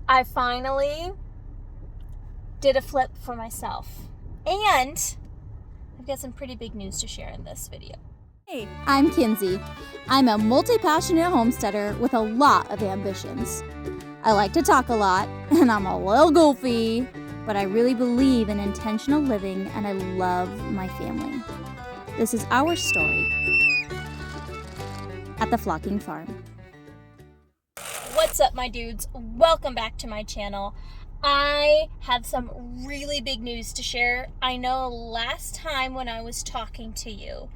I finally did a flip for myself. And I've got some pretty big news to share in this video. Hey, I'm Kinsey. I'm a multi-passionate homesteader with a lot of ambitions. I like to talk a lot, and I'm a little goofy, but I really believe in intentional living, and I love my family. This is our story at the Flocking Farm. What's up, my dudes? Welcome back to my channel. I have some really big news to share. I know last time when I was talking to you,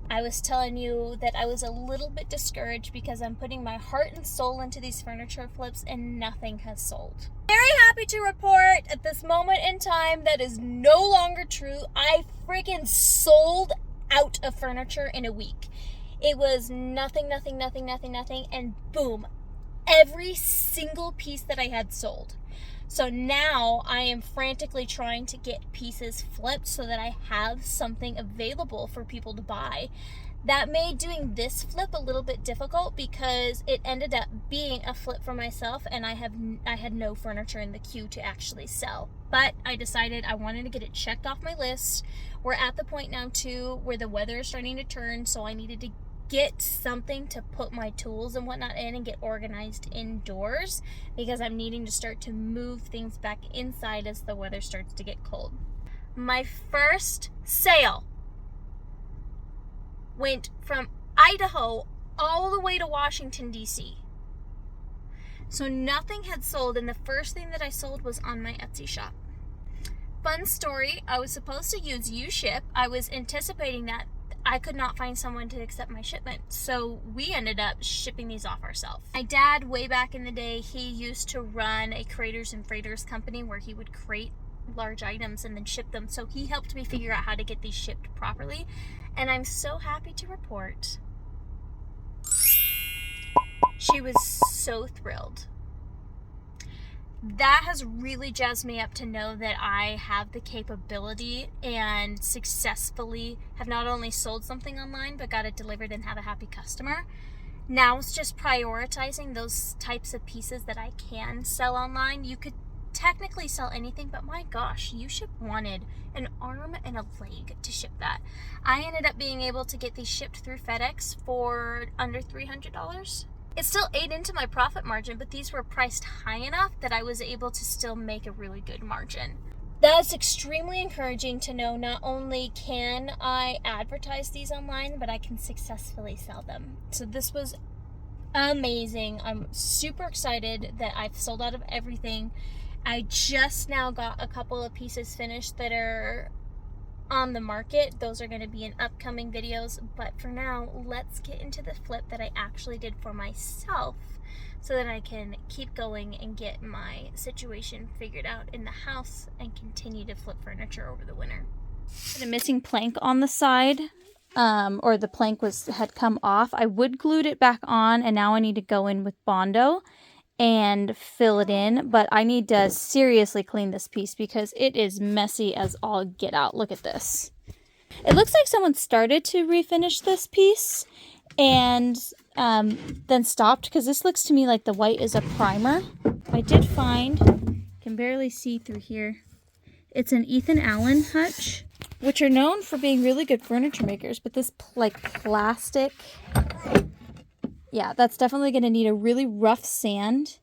I was telling you that I was a little bit discouraged because I'm putting my heart and soul into these furniture flips and nothing has sold. Very happy to report at this moment in time that is no longer true. I freaking sold out of furniture in a week. It was nothing, and boom, every single piece that I had sold. So now I am frantically trying to get pieces flipped so that I have something available for people to buy. That made doing this flip a little bit difficult because it ended up being a flip for myself and I had no furniture in the queue to actually sell. But I decided I wanted to get it checked off my list. We're at the point now too where the weather is starting to turn, so I needed to get something to put my tools and whatnot in and get organized indoors because I'm needing to start to move things back inside as the weather starts to get cold. My first sale went from Idaho all the way to Washington, D.C. So nothing had sold, and the first thing that I sold was on my Etsy shop. Fun story, I was supposed to use U-Ship. I was anticipating that I could not find someone to accept my shipment, so we ended up shipping these off ourselves. My dad, way back in the day, he used to run a Craters and Freighters company where he would crate large items and then ship them, so he helped me figure out how to get these shipped properly, and I'm so happy to report she was so thrilled. That has really jazzed me up to know that I have the capability and successfully have not only sold something online, but got it delivered and have a happy customer. Now it's just prioritizing those types of pieces that I can sell online. You could technically sell anything, but my gosh, U-Ship wanted an arm and a leg to ship that. I ended up being able to get these shipped through FedEx for under $300. It still ate into my profit margin, but these were priced high enough that I was able to still make a really good margin. That's extremely encouraging to know. Not only can I advertise these online, but I can successfully sell them. So this was amazing. I'm super excited that I've sold out of everything. I just now got a couple of pieces finished that are on the market. Those are going to be in upcoming videos, but for now, let's get into the flip that I actually did for myself so that I can keep going and get my situation figured out in the house and continue to flip furniture over the winter. A missing plank on the side, or the plank had come off. I wood glued it back on, and now I need to go in with Bondo and fill it in, but I need to seriously clean this piece because it is messy as all get out. Look at this. It looks like someone started to refinish this piece and then stopped, because this looks to me like the white is a primer. I did find, can barely see through here, it's an Ethan Allen hutch, which are known for being really good furniture makers, but this like plastic, yeah, that's definitely going to need a really rough sand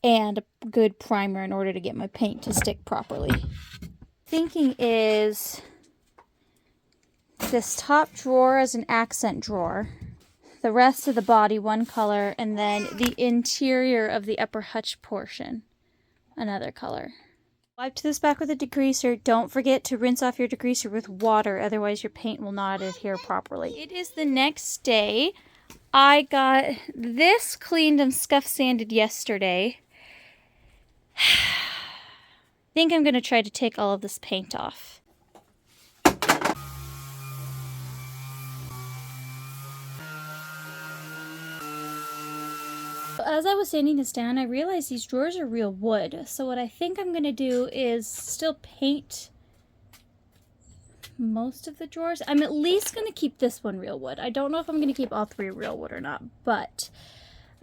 and a good primer in order to get my paint to stick properly. Thinking is this top drawer as an accent drawer, the rest of the body one color, and then the interior of the upper hutch portion another color. Wipe this back with a degreaser. Don't forget to rinse off your degreaser with water, otherwise your paint will not adhere properly. It is the next day. I got this cleaned and scuff sanded yesterday. I think I'm going to try to take all of this paint off. As I was sanding this down, I realized these drawers are real wood. So what I think I'm going to do is still paint most of the drawers. I'm at least going to keep this one real wood. I don't know if I'm going to keep all three real wood or not, but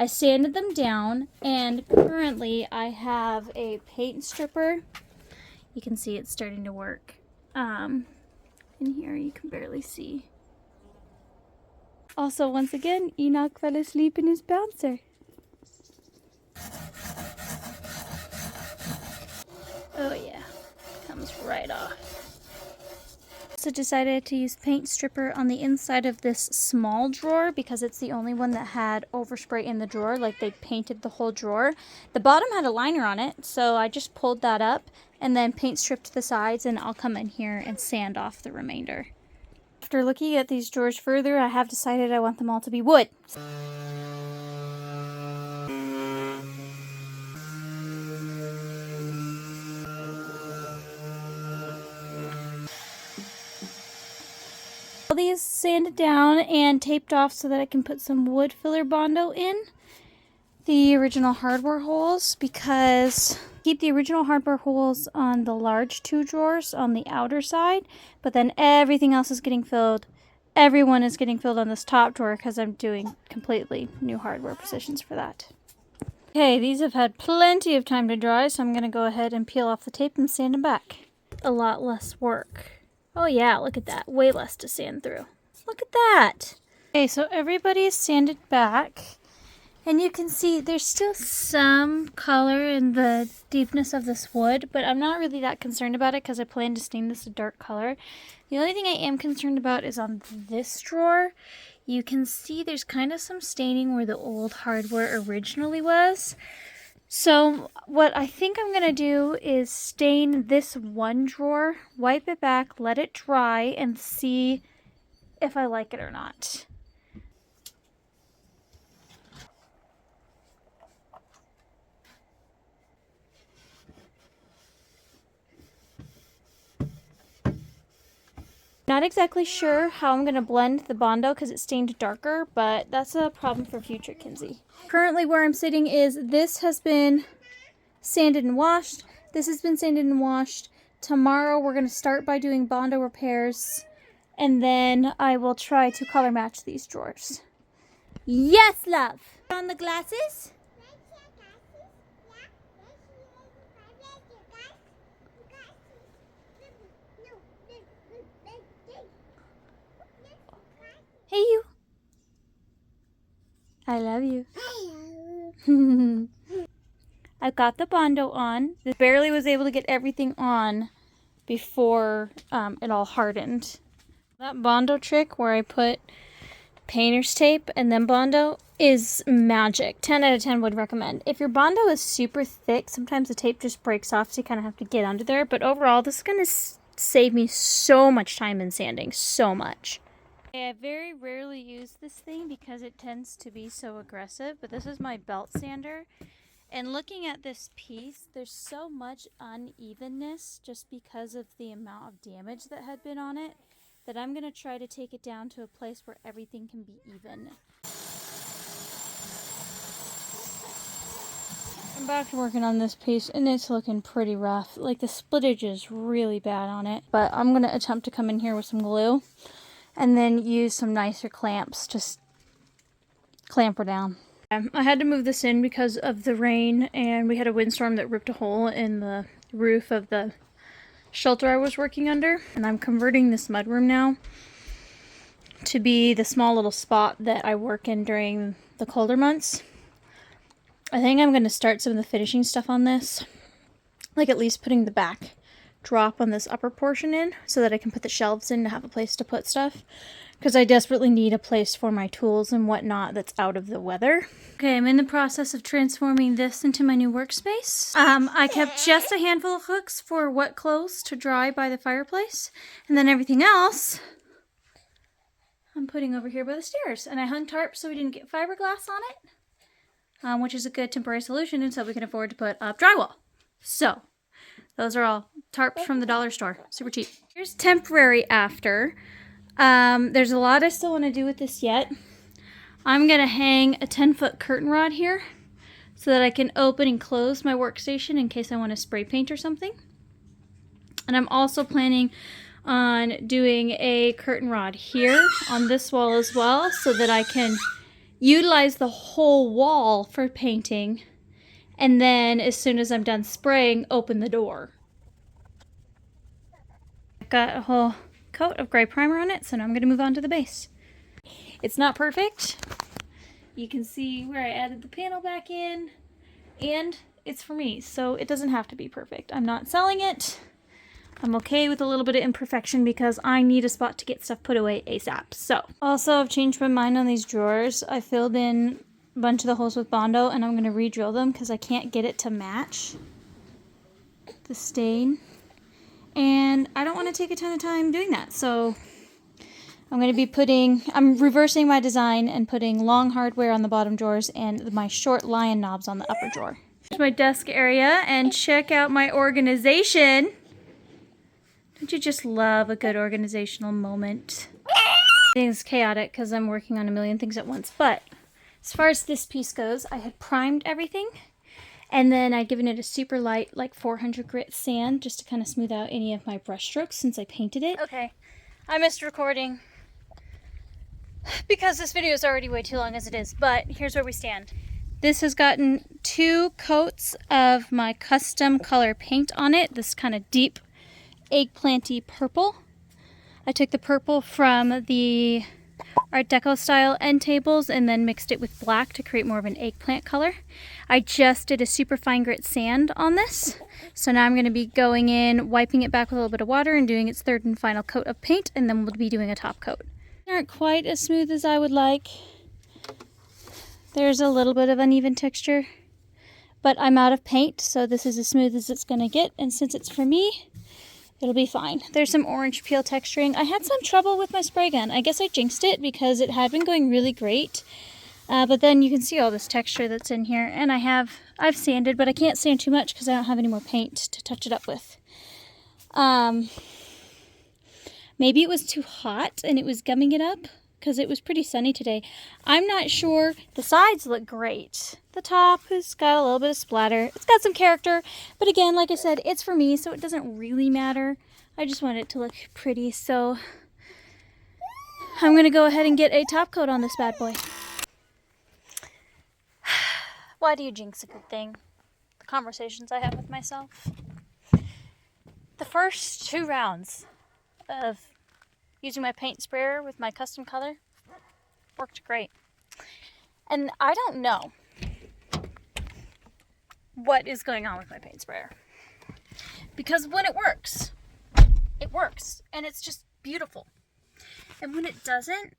I sanded them down, and currently I have a paint stripper. You can see it's starting to work. In here you can barely see. Also, once again, Enoch fell asleep in his bouncer. Oh yeah, comes right off. So decided to use paint stripper on the inside of this small drawer because it's the only one that had overspray in the drawer, like they painted the whole drawer. The bottom had a liner on it, so I just pulled that up and then paint stripped the sides, and I'll come in here and sand off the remainder. After looking at these drawers further, I have decided I want them all to be wood. All these sanded down and taped off so that I can put some wood filler Bondo in the original hardware holes, because keep the original hardware holes on the large 2 drawers on the outer side, but then everything else is getting filled. Everyone is getting filled on this top drawer because I'm doing completely new hardware positions for that. Okay, these have had plenty of time to dry, so I'm going to go ahead and peel off the tape and sand them back. A lot less work. Oh yeah, look at that. Way less to sand through. Look at that. Okay, so everybody is sanded back. And you can see there's still some color in the deepness of this wood, but I'm not really that concerned about it because I plan to stain this a dark color. The only thing I am concerned about is on this drawer. You can see there's kind of some staining where the old hardware originally was. So what I think I'm going to do is stain this one drawer, wipe it back, let it dry, and see if I like it or not. Not exactly sure how I'm going to blend the Bondo because it stained darker, but that's a problem for future Kinsey. Currently where I'm sitting is this has been sanded and washed. This has been sanded and washed. Tomorrow we're going to start by doing Bondo repairs, and then I will try to color match these drawers. Yes, love! On the glasses? Hey, you. I love you. I've got the Bondo on. I barely was able to get everything on before it all hardened. That Bondo trick where I put painter's tape and then Bondo is magic. 10 out of 10 would recommend. If your Bondo is super thick, sometimes the tape just breaks off, so you kind of have to get under there. But overall, this is going to save me so much time in sanding. So much. I very rarely use this thing because it tends to be so aggressive, but this is my belt sander. And looking at this piece, there's so much unevenness just because of the amount of damage that had been on it, that I'm going to try to take it down to a place where everything can be even. I'm back to working on this piece, and it's looking pretty rough. Like, the splittage is really bad on it, but I'm going to attempt to come in here with some glue and then use some nicer clamps, just clamp her down. I had to move this in because of the rain, and we had a windstorm that ripped a hole in the roof of the shelter I was working under. And I'm converting this mudroom now to be the small little spot that I work in during the colder months. I think I'm going to start some of the finishing stuff on this, like at least putting the back drop on this upper portion in so that I can put the shelves in to have a place to put stuff, because I desperately need a place for my tools and whatnot that's out of the weather. Okay, I'm in the process of transforming this into my new workspace. I kept just a handful of hooks for wet clothes to dry by the fireplace, and then everything else I'm putting over here by the stairs. And I hung tarps so we didn't get fiberglass on it, which is a good temporary solution until we can afford to put up drywall. So those are all tarps from the dollar store. Super cheap. Here's temporary after. There's a lot I still want to do with this yet. I'm going to hang a 10-foot curtain rod here so that I can open and close my workstation in case I want to spray paint or something. And I'm also planning on doing a curtain rod here on this wall as well so that I can utilize the whole wall for painting, and then as soon as I'm done spraying, open the door. I've got a whole coat of gray primer on it, so now I'm going to move on to the base. It's not perfect. You can see where I added the panel back in, and it's for me, so it doesn't have to be perfect. I'm not selling it. I'm okay with a little bit of imperfection because I need a spot to get stuff put away ASAP. So, also I've changed my mind on these drawers. I filled in a bunch of the holes with Bondo, and I'm going to re-drill them because I can't get it to match the stain. And I don't want to take a ton of time doing that. So, I'm going to be I'm reversing my design and putting long hardware on the bottom drawers and my short lion knobs on the upper drawer. Here's my desk area, and check out my organization. Don't you just love a good organizational moment? Everything's chaotic because I'm working on a million things at once. But as far as this piece goes, I had primed everything. And then I'd given it a super light, like 400 grit sand, just to kind of smooth out any of my brush strokes since I painted it. Okay, I missed recording because this video is already way too long as it is. But here's where we stand. This has gotten 2 coats of my custom color paint on it. This kind of deep eggplanty purple. I took the purple from the Art Deco style end tables and then mixed it with black to create more of an eggplant color. I just did a super fine grit sand on this. So now I'm going to be going in, wiping it back with a little bit of water and doing its third and final coat of paint, and then we'll be doing a top coat. They aren't quite as smooth as I would like. There's a little bit of uneven texture, but I'm out of paint, so this is as smooth as it's going to get, and since it's for me, it'll be fine. There's some orange peel texturing. I had some trouble with my spray gun. I guess I jinxed it because it had been going really great. But then you can see all this texture that's in here. And I've sanded, but I can't sand too much because I don't have any more paint to touch it up with. Maybe it was too hot and it was gumming it up because it was pretty sunny today. I'm not sure. The sides look great. The top has got a little bit of splatter. It's got some character, but again, like I said, it's for me, so it doesn't really matter. I just want it to look pretty, so I'm gonna go ahead and get a top coat on this bad boy. Why do you jinx a good thing? The conversations I have with myself. The first 2 rounds of using my paint sprayer with my custom color worked great. And I don't know what is going on with my paint sprayer. Because when it works, and it's just beautiful. And when it doesn't,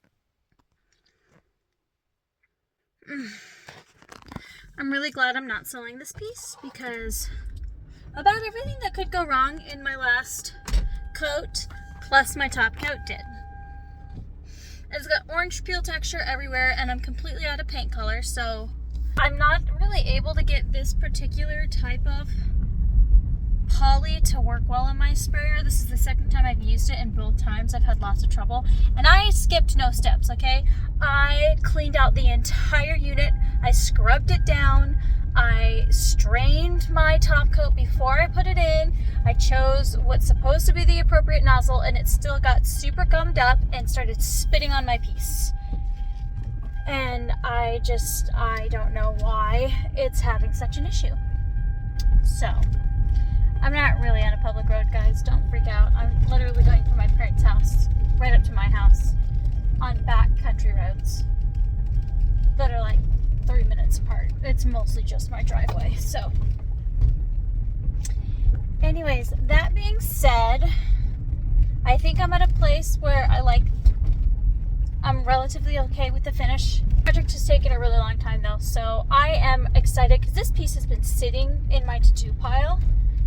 I'm really glad I'm not selling this piece because about everything that could go wrong in my last coat plus my top coat did. It's got orange peel texture everywhere, and I'm completely out of paint color, so I'm not really able to get this particular type of poly to work well in my sprayer. This is the second time I've used it, and both times I've had lots of trouble. And I skipped no steps, okay? I cleaned out the entire unit. I scrubbed it down. I strained my top coat before I put it in. I chose what's supposed to be the appropriate nozzle, and it still got super gummed up and started spitting on my piece. And I don't know why it's having such an issue. So, I'm not really on a public road, guys. Don't freak out. I'm literally going from my parents' house right up to my house on back country roads that are like 3 minutes apart. It's mostly just my driveway, so. Anyways, that being said, I think I'm at a place where I'm relatively okay with the finish. The project has taken a really long time though, so I am excited because this piece has been sitting in my to-do pile.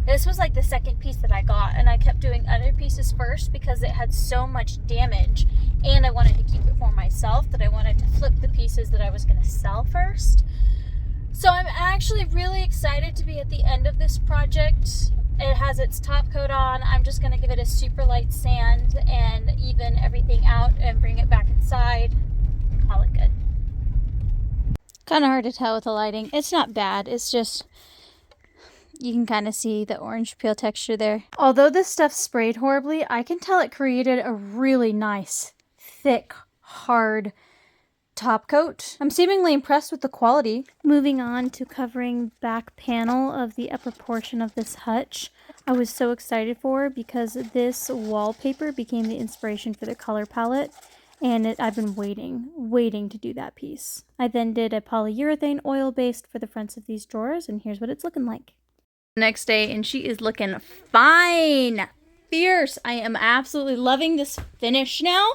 This was like the second piece that I got, and I kept doing other pieces first because it had so much damage, and I wanted to keep it for myself that I wanted to flip the pieces that I was going to sell first. So I'm actually really excited to be at the end of this project. It has its top coat on. I'm just going to give it a super light sand and even everything out and bring it back inside. Call it good. Kind of hard to tell with the lighting. It's not bad. It's just, you can kind of see the orange peel texture there. Although this stuff sprayed horribly, I can tell it created a really nice, thick, hard top coat. I'm seemingly impressed with the quality. Moving on to covering back panel of the upper portion of this hutch. I was so excited for because this wallpaper became the inspiration for the color palette, and I've been waiting to do that piece. I then did a polyurethane oil based for the fronts of these drawers, and here's what it's looking like. Next day, and she is looking fine. Fierce. I am absolutely loving this finish now.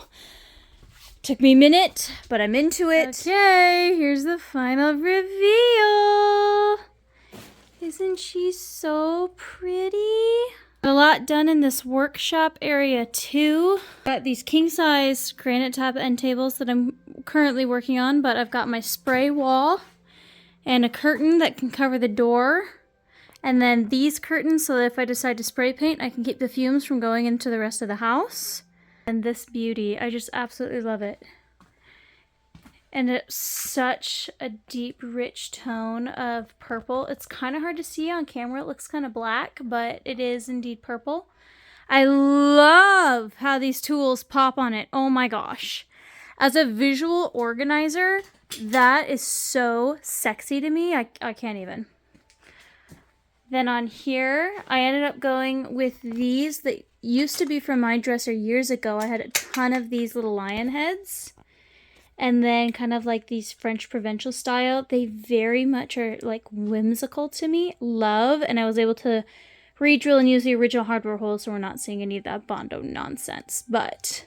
Took me a minute, but I'm into it. Okay, here's the final reveal. Isn't she so pretty? A lot done in this workshop area too. Got these king size granite top end tables that I'm currently working on, but I've got my spray wall and a curtain that can cover the door. And then these curtains so that if I decide to spray paint, I can keep the fumes from going into the rest of the house. And this beauty, I just absolutely love it. And it's such a deep, rich tone of purple. It's kind of hard to see on camera. It looks kind of black, but it is indeed purple. I love how these tools pop on it. Oh my gosh. As a visual organizer, that is so sexy to me. I can't even. Then on here, I ended up going with these that used to be from my dresser years ago. I had a ton of these little lion heads. And then kind of like these French Provençal style. They very much are like whimsical to me. Love. And I was able to re-drill and use the original hardware holes so we're not seeing any of that Bondo nonsense. But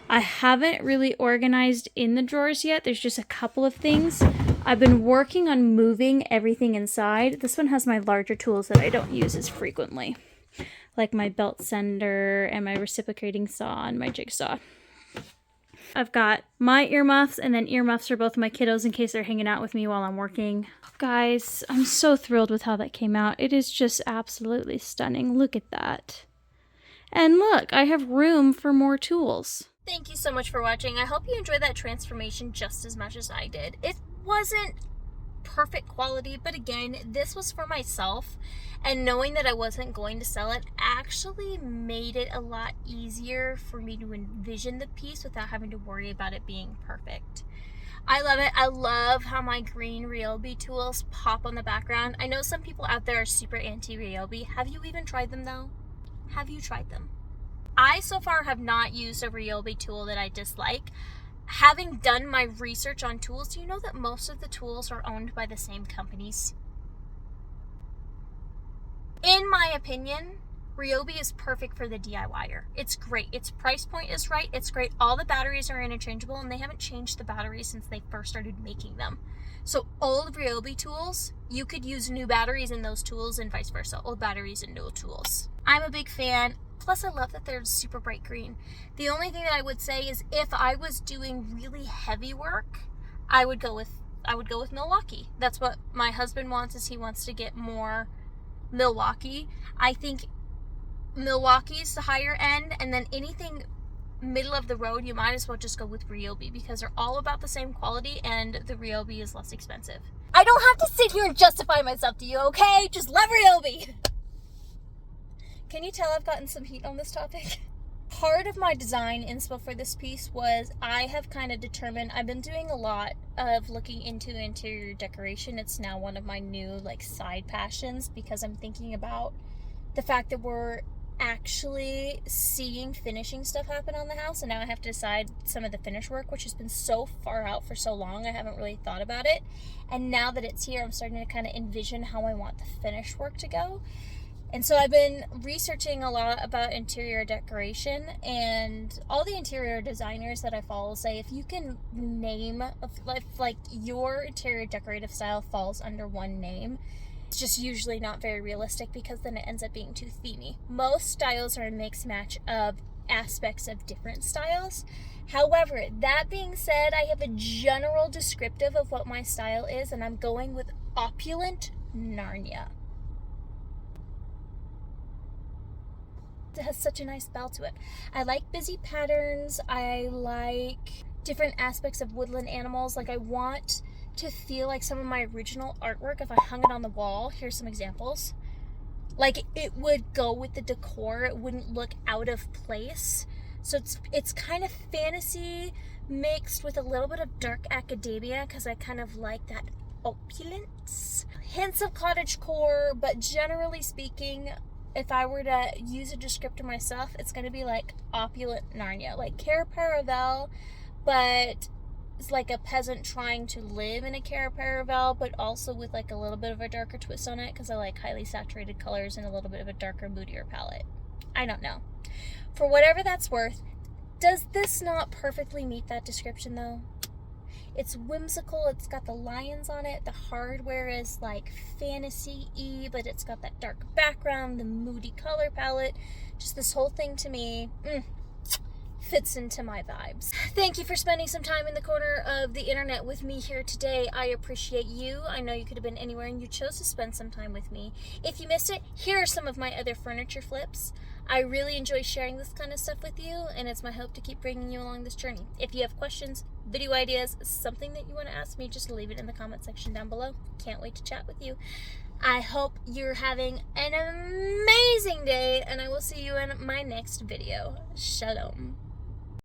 I haven't really organized in the drawers yet. There's just a couple of things. I've been working on moving everything inside. This one has my larger tools that I don't use as frequently. Like my belt sander and my reciprocating saw and my jigsaw. I've got my earmuffs and then earmuffs for both my kiddos in case they're hanging out with me while I'm working. Guys, I'm so thrilled with how that came out. It is just absolutely stunning. Look at that. And look, I have room for more tools. Thank you so much for watching. I hope you enjoyed that transformation just as much as I did. It wasn't perfect quality, but again, this was for myself, and knowing that I wasn't going to sell it actually made it a lot easier for me to envision the piece without having to worry about it being perfect. I love it. I love how my green Ryobi tools pop on the background. I know some people out there are super anti-Ryobi. Have you even tried them though? Have you tried them? I so far have not used a Ryobi tool that I dislike. Having done my research on tools, do you know that most of the tools are owned by the same companies? In my opinion, Ryobi is perfect for the DIYer. It's great. Its price point is right. It's great. All the batteries are interchangeable, and they haven't changed the batteries since they first started making them. So old Ryobi tools, you could use new batteries in those tools and vice versa. Old batteries in new tools. I'm a big fan. Plus, I love that they're super bright green. The only thing that I would say is if I was doing really heavy work, I would go with Milwaukee. That's what my husband wants, is he wants to get more Milwaukee. I think Milwaukee's the higher end, and then anything middle of the road, you might as well just go with Ryobi because they're all about the same quality and the Ryobi is less expensive. I don't have to sit here and justify myself to you, okay? Just love Ryobi. Can you tell I've gotten some heat on this topic? Part of my design inspo for this piece was I have kind of determined, I've been doing a lot of looking into interior decoration. It's now one of my new side passions because I'm thinking about the fact that we're actually seeing finishing stuff happen on the house, and now I have to decide some of the finish work, which has been so far out for so long I haven't really thought about it. And now that it's here, I'm starting to kind of envision how I want the finish work to go. And so I've been researching a lot about interior decoration, and all the interior designers that I follow say if you can name, if your interior decorative style falls under one name, it's just usually not very realistic because then it ends up being too themey. Most styles are a mix match of aspects of different styles. However, that being said, I have a general descriptive of what my style is, and I'm going with opulent Narnia. It has such a nice bell to it. I like busy patterns. I like different aspects of woodland animals. I want to feel like some of my original artwork, if I hung it on the wall, here's some examples, it would go with the decor. It wouldn't look out of place. So it's kind of fantasy, mixed with a little bit of dark academia because I kind of like that opulence. Hints of cottagecore, but generally speaking, if I were to use a descriptor myself, it's going to be like opulent Narnia, like Care Paravel, but it's like a peasant trying to live in a Care Paravel, but also with like a little bit of a darker twist on it because I like highly saturated colors and a little bit of a darker, moodier palette. I don't know. For whatever that's worth, does this not perfectly meet that description though? It's whimsical, it's got the lions on it, the hardware is like fantasy-y, but it's got that dark background, the moody color palette. Just this whole thing to me fits into my vibes. Thank you for spending some time in the corner of the internet with me here today. I appreciate you. I know you could have been anywhere and you chose to spend some time with me. If you missed it, here are some of my other furniture flips. I really enjoy sharing this kind of stuff with you, and it's my hope to keep bringing you along this journey. If you have questions, video ideas, something that you want to ask me, just leave it in the comment section down below. Can't wait to chat with you. I hope you're having an amazing day, and I will see you in my next video. Shalom.